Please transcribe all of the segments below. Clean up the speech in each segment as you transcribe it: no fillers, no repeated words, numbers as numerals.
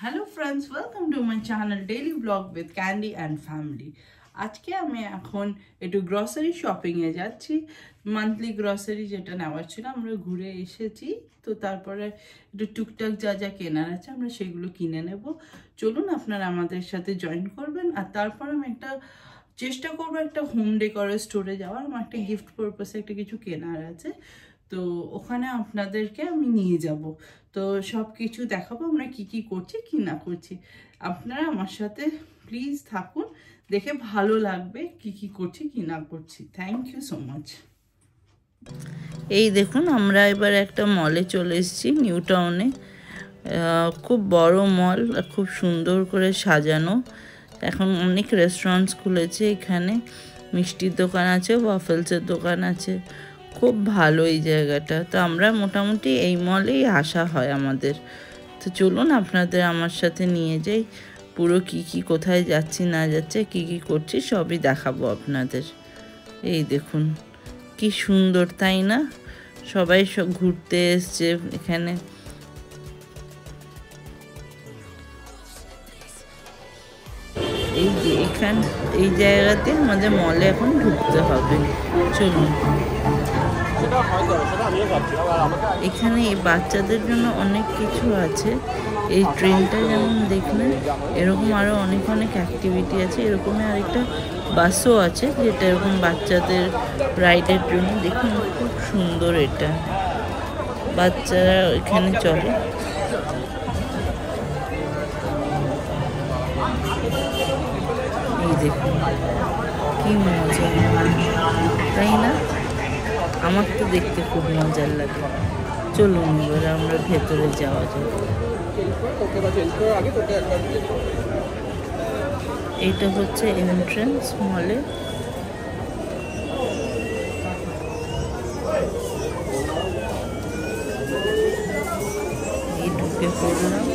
Hello friends, welcome to my channel Daily Vlog with Candy and Family. আজকে আমি এখন একটু গ্রসারি শপিং এ যাচ্ছি। মান্থলি গ্রসারি যেটা নেওয়ার ছিল, আমরা ঘুরে এসেছি, তো তারপরে একটু টুকটাক যা যা কেনার আছে আমরা সেগুলো কিনে নেব। চলুন আপনারা আমাদের সাথে জয়েন করবেন। আর তারপর আমি একটা চেষ্টা করবো একটা হোম ডেকোরের স্টোরে যাওয়ার। আমার একটা গিফট পারপাসে একটা কিছু কেনার আছে, তো ওখানে আপনাদেরকে আমি নিয়ে যাব। তো সব কিছু দেখাবো আমরা কি কি করছি কি না করছি। আপনারা আমার সাথে প্লিজ থাকুন, দেখে ভালো লাগবে কি কি করছি কি না করছি। Thank you so much. এই দেখুন, আমরা এবার একটা মলে চলে এসেছি, নিউ টাউনে। খুব বড় মল, খুব সুন্দর করে সাজানো। এখন অনেক রেস্টুরেন্টস খুলেছে এখানে, মিষ্টির দোকান আছে, ওয়াফেলসের দোকান আছে। খুব ভালো এই জায়গাটা। তো আমরা মোটামুটি এই মলেই আসা হয় আমাদের। তো চলুন আপনাদের আমার সাথে নিয়ে যাই, পুরো কি কি কোথায় যাচ্ছি না যাচ্ছে কি কি করছি সবই দেখাবো আপনাদের। এই দেখুন কি সুন্দর, তাই না? সবাই সব ঘুরতে এসছে এখানে। এই যে এই জায়গাতে আমাদের মলে এখন ঢুকতে হবে। চলুন। এখানে এই বাচ্চাদের জন্য অনেক কিছু আছে। এই ট্রেনটা যেমন দেখলেন, এরকম আরও অনেক অনেক অ্যাক্টিভিটি আছে। এরকমই আরেকটা বাসও আছে যেটা এরকম বাচ্চাদের রাইডের জন্য। দেখুন খুব সুন্দর, এটা বাচ্চারা এখানে চলে। এই দেখুন কি মজা, তাই না? আমার তো দেখতে খুব মজার লাগে। চলুন এবার আমরা ভেতরে যাওয়া যাক। এটা হচ্ছে এন্ট্রান্স মলে। এই ঢুকে পড়লাম।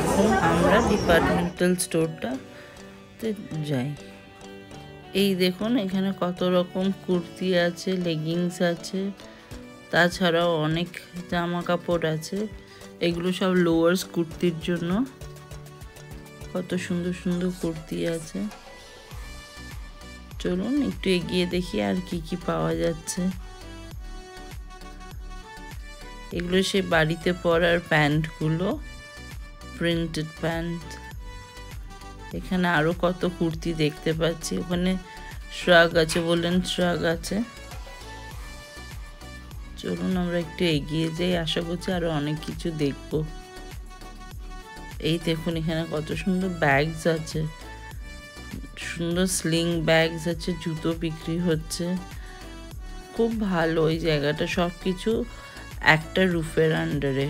এখন আমরা ডিপার্টমেন্টাল স্টোরটাতে যাই। এই দেখুন এখানে কত রকম কুর্তি আছে, লেগিংস আছে, তাছাড়াও অনেক জামা কাপড় আছে। এগুলো সব লোয়ার্স কুর্তির জন্য। কত সুন্দর সুন্দর কুর্তি আছে। চলুন একটু এগিয়ে দেখি আর কি কি পাওয়া যাচ্ছে। এগুলো সে বাড়িতে পরার প্যান্টগুলো, প্রিন্টেড প্যান্ট। এখানে আরো কত কুর্তি দেখতে পাচ্ছি। ওখানে শ্রাগ আছে, বললেন শ্রাগ আছে। চলুন আমরা একটু এগিয়ে যাই, আশা করছি আরো অনেক কিছু দেখবো। এই দেখুন এখানে কত সুন্দর ব্যাগস আছে, সুন্দর স্লিং ব্যাগস আছে, জুতো বিক্রি হচ্ছে। খুব ভালো এই জায়গাটা, সব কিছু একটা রুফের আন্ডারে।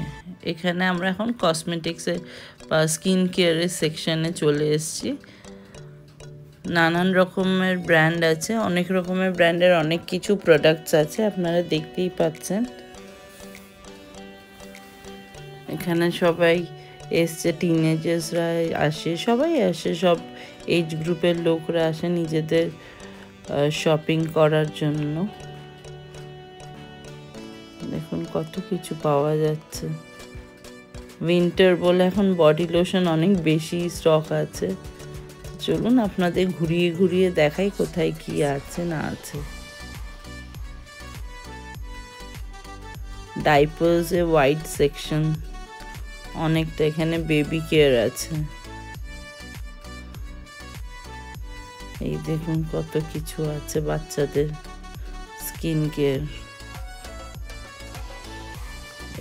এখানে আমরা এখন কসমেটিক্সের বা স্কিন কেয়ারের সেকশনে চলে এসেছি। নানান রকমের ব্র্যান্ড আছে, অনেক রকমের ব্র্যান্ডের অনেক কিছু প্রোডাক্টস আছে, আপনারা দেখতেই পাচ্ছেন। এখানে সবাই এসছে, টিনেজার্সরা আসে, সবাই আসে, সব এজ গ্রুপের লোকরা আসে নিজেদের শপিং করার জন্য। দেখুন কত কিছু পাওয়া যাচ্ছে। উইন্টার বলে এখন বডি লোশন অনেক বেশি স্টক আছে। চলুন আপনাদের ঘুরিয়ে ঘুরিয়ে দেখাই কোথায় কি আছে না আছে। ডাইপার্স এ হোয়াইট সেকশন অনেকটা, এখানে বেবি কেয়ার আছে। এই দেখুন কত কিছু আছে বাচ্চাদের স্কিন কেয়ার।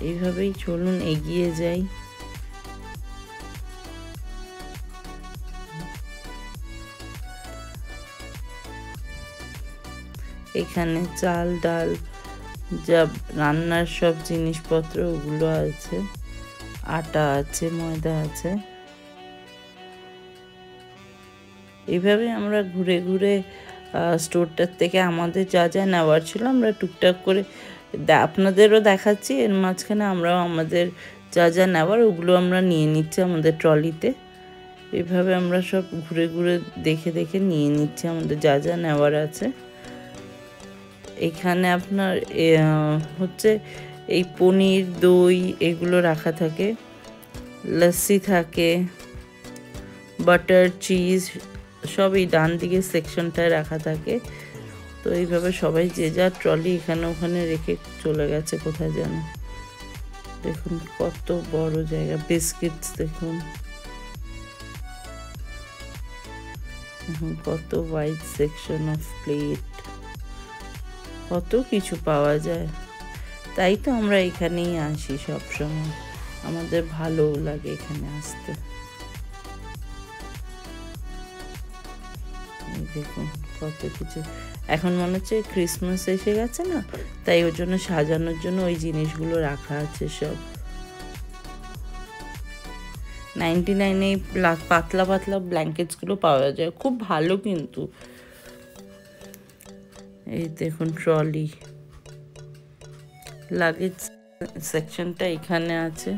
এইভাবেই চলুন এগিয়ে যাই। এখানে চাল ডাল যা রান্নার সব জিনিসপত্র ওগুলো আছে, আটা আছে, ময়দা আছে। এইভাবে আমরা ঘুরে ঘুরে স্টোরটার থেকে আমাদের যা যা নেওয়ার ছিল আমরা টুকটাক করে আপনাদেরও দেখাচ্ছি। এর মাঝখানে আমরাও আমাদের যা যা নেওয়ার ওগুলো আমরা নিয়ে নিচ্ছি আমাদের ট্রলিতে। এভাবে আমরা সব ঘুরে ঘুরে দেখে দেখে নিয়ে নিচ্ছি আমাদের যা যা নেওয়ার আছে। এখানে আপনার হচ্ছে এই পনির, দই এগুলো রাখা থাকে। লস্যি থাকে, বাটার, চিজ সবই ডান দিকে সেকশনটায় রাখা থাকে। তো এইভাবে সবাই যে যার ট্রলি এখানে ওখানে রেখে চলে গেছে কোথায় যেন। দেখুন কত বড় জায়গা। বিস্কিটস দেখুন, কত ওয়াইড সেকশন অফ প্লেট, কত কিছু পাওয়া যায়। তাই তো আমরা এখানেই আসি সব সময়, আমাদের ভালো লাগে এখানে আসতে। দেখুন কত কিছু। এখন মনে হচ্ছে ক্রিসমাস এসে গেছে না, তাই ওর জন্য সাজানোর জন্য ওই জিনিসগুলো রাখা আছে সব। 99 এই পাতলা পাতলা ব্ল্যাঙ্কেটস গুলো পাওয়া যায়, খুব ভালো কিন্তু। এই দেখুন ট্রলি, লাগেজ সেকশনটা এখানে আছে।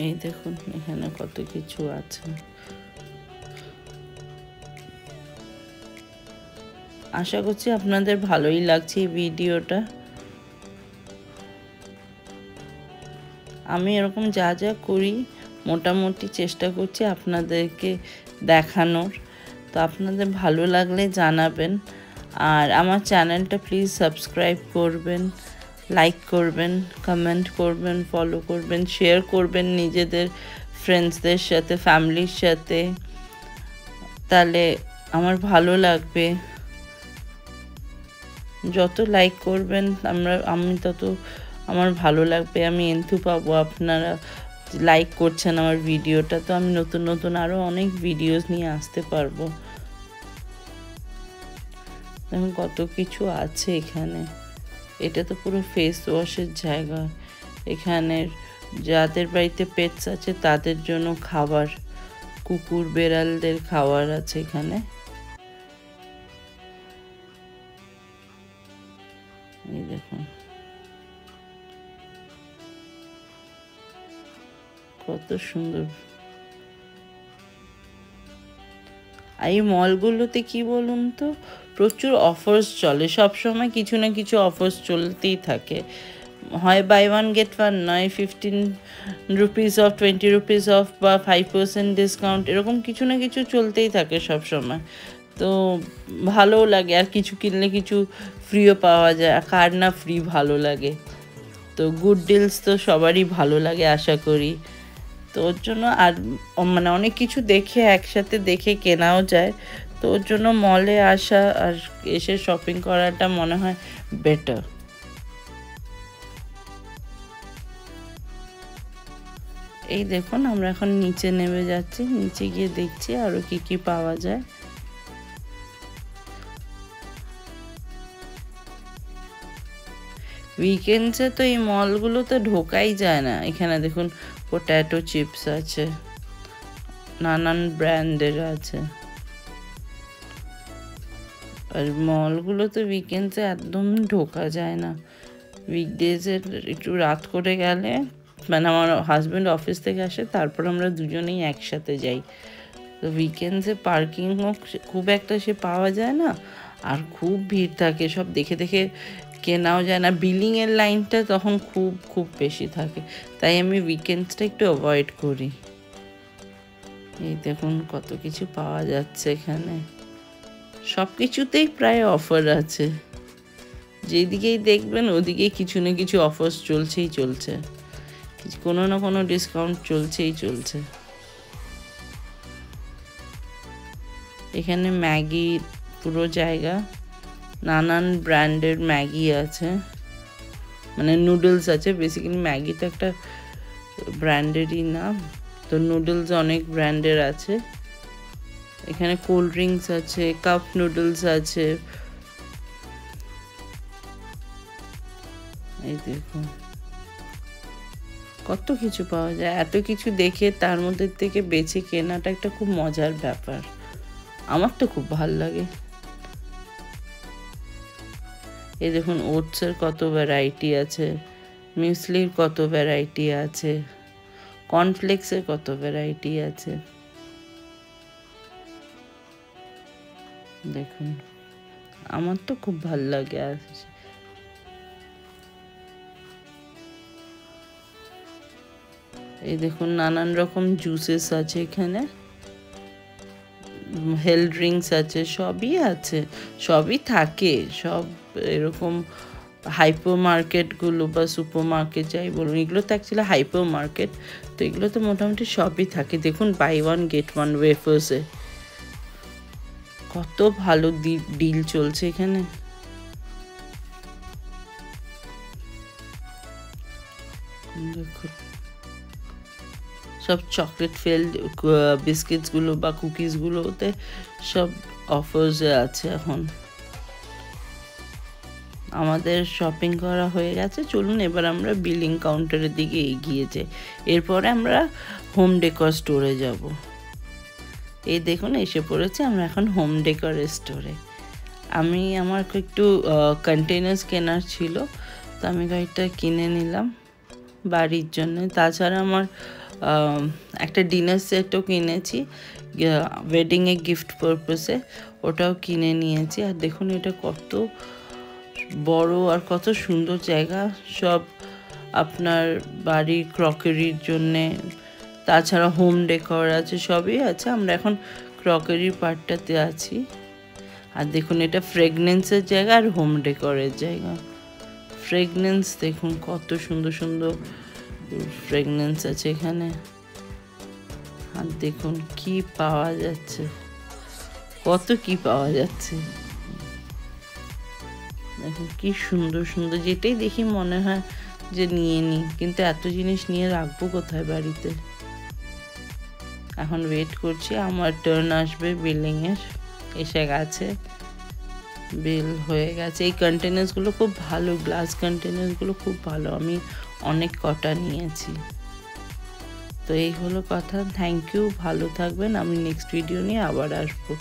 এই দেখুন এখানে কত কিছু আছে। আশা করছি আপনাদের ভালোই লাগছে এই ভিডিওটা। আমি এরকম যা যা করি মোটামুটি চেষ্টা করছি আপনাদেরকে দেখানোর। তো আপনাদের ভালো লাগলে জানাবেন, আর আমার চ্যানেলটা প্লিজ সাবস্ক্রাইব করবেন, লাইক করবেন, কমেন্ট করবেন, ফলো করবেন, শেয়ার করবেন নিজেদের ফ্রেন্ডসদের সাথে, ফ্যামিলির সাথে, তাহলে আমার ভালো লাগবে। যত লাইক করবেন আমি তত আমার ভালো লাগবে, আমি এন্থু পাবো। আপনারা লাইক করছেন আমার ভিডিওটা, তো আমি নতুন নতুন আরও অনেক ভিডিওস নিয়ে আসতে পারবো। দেখুন কত কিছু আছে এখানে। এটা তো পুরো ফেস ওয়াশের জায়গা। এখানে যাদের বাড়িতে পেটস আছে তাদের জন্য খাবার, কুকুর বেড়ালদের খাবার আছে এখানে। এই দেখুন কত সুন্দর। এই মলগুলোতে কি বলুন তো, প্রচুর অফার্স চলে, সব সময় কিছু না কিছু অফার্স চলতেই থাকে। হয় বাই ওয়ান গেট ওয়ান, নয় 15 রুপিস অফ, 20 রুপিস অফ, বা 5% ডিসকাউন্ট, এরকম কিছু না কিছু চলতেই থাকে সব সময়। তো ভালোও লাগে, আর কিছু কিনলে কিছু ফ্রিও পাওয়া যায়, আর কার না ফ্রি ভালো লাগে। তো গুড ডিলস তো সবারই ভালো লাগে আশা করি। তো ওর জন্য আর মানে অনেক কিছু দেখে একসাথে দেখে কেনাও যায়। তো ওর জন্য মলে আসা আর এসে শপিং করাটা মনে হয় বেটার। এই দেখুন আমরা এখন নিচে নেমে যাচ্ছি, নিচে গিয়ে দেখছি আরো কি কি পাওয়া যায়। উইকেন্ডসে তো এই মলগুলোতে ঢোকাই যায় না। এখানে দেখুন পোট্যাটো চিপস আছে, নানান ব্র্যান্ডের আছে। আর মলগুলোতে উইকেন্ডসে একদম ঢোকা যায় না। উইকডেজের একটু রাত করে গেলে, মানে আমার হাজব্যান্ড অফিস থেকে আসে, তারপর আমরা দুজনেই একসাথে যাই। তো উইকেন্ডসে পার্কিংও খুব একটা সে পাওয়া যায় না, আর খুব ভিড় থাকে, সব দেখে দেখে কেনাও যায় না। বিলিংয়ের লাইনটা তখন খুব খুব বেশি থাকে, তাই আমি উইকেন্ডসটা একটু অ্যাভয়েড করি। এই দেখুন কত কিছু পাওয়া যাচ্ছে এখানে, সব কিছুতেই প্রায় অফার আছে। যেদিকেই দেখবেন ওদিকেই কিছু না কিছু অফার্স চলছেই চলছে, কোনো না কোনো ডিসকাউন্ট চলছেই চলছে। এখানে ম্যাগি পুরো জায়গা, নানান ব্র্যান্ডের ম্যাগি আছে, মানে নুডলস আছে। বেসিক্যালি ম্যাগি তো একটা ব্র্যান্ডেরই নাম, তো নুডলস অনেক ব্র্যান্ডের আছে। এখানে কোল্ড ড্রিঙ্কস আছে, কাপ নুডলস আছে। এই দেখুন কত কিছু পাওয়া যায়। এত কিছু দেখে তার মধ্যে থেকে বেছে কেনাটা একটা খুব মজার ব্যাপার, আমার তো খুব ভালো লাগে। এই দেখুন ওটসের কত ভ্যারাইটি আছে, মিউসলির কত ভ্যারাইটি আছে, কর্নফ্লেক্সের কত ভ্যারাইটি আছে। দেখুন আমার তো খুব ভালো লাগে। আর এই দেখুন নানান রকম জুসেস আছে এখানে, হেলথ ড্রিঙ্কস আছে, সবই আছে, সবই থাকে। সব এরকম হাইপার মার্কেটগুলো বা সুপার মার্কেট যাই বলুন, এগুলো তো অ্যাকচুয়ালি হাইপার মার্কেট, তো এগুলো তো মোটামুটি সবই থাকে। দেখুন বাই ওয়ান গেট ওয়ান ওয়েফার্সে কত ভালো ডিল চলছে এখানে। দেখুন সব চকলেট ফিল্ড বিস্কিটসগুলো বা কুকিজগুলোতে সব অফার্সে আছে এখন। আমাদের শপিং করা হয়ে গেছে, চলুন এবার আমরা বিলিং কাউন্টারের দিকে এগিয়ে যাই। এরপরে আমরা হোম ডেকর স্টোরে যাব। এই দেখুন এসে পড়েছে আমরা এখন হোম ডেকরের স্টোরে। আমি আমার একটু কন্টেনার্স কেনার ছিল, তো আমি কয়েকটা কিনে নিলাম বাড়ির জন্য। তাছাড়া আমার একটা ডিনার সেটও কিনেছি ওয়েডিংয়ে গিফট পারপাসে, ওটাও কিনে নিয়েছি। আর দেখুন এটা কত বড় আর কত সুন্দর জায়গা, সব আপনার বাড়ির ক্রকারির জন্যে, তাছাড়া হোম ডেকর আছে, সবই আছে। আমরা এখন ক্রকারির পার্টটাতে আছি। আর দেখুন এটা ফ্রেগনেন্সের জায়গা আর হোম ডেকরের জায়গা। ফ্রেগনেন্স দেখুন কত সুন্দর সুন্দর ফ্রেগনেন্স আছে এখানে। আর দেখুন কি পাওয়া যাচ্ছে, কত কি পাওয়া যাচ্ছে, দেখুন কি সুন্দর সুন্দর, যেটাই দেখি মনে হয় যে নিয়ে নিই, কিন্তু এত জিনিস নিয়ে রাখবো কোথায় বাড়িতে। এখন ওয়েট করছি, আমার টার্ন আসবে বিলিংয়ের। এসে গেছে, বিল হয়ে গেছে। এই কন্টেনার্সগুলো খুব ভালো, গ্লাস কন্টেনার্সগুলো খুব ভালো, আমি অনেক কটা নিয়েছি। তো এই হলো কথা। থ্যাংক ইউ, ভালো থাকবেন। আমি নেক্সট ভিডিও নিয়ে আবার আসবো।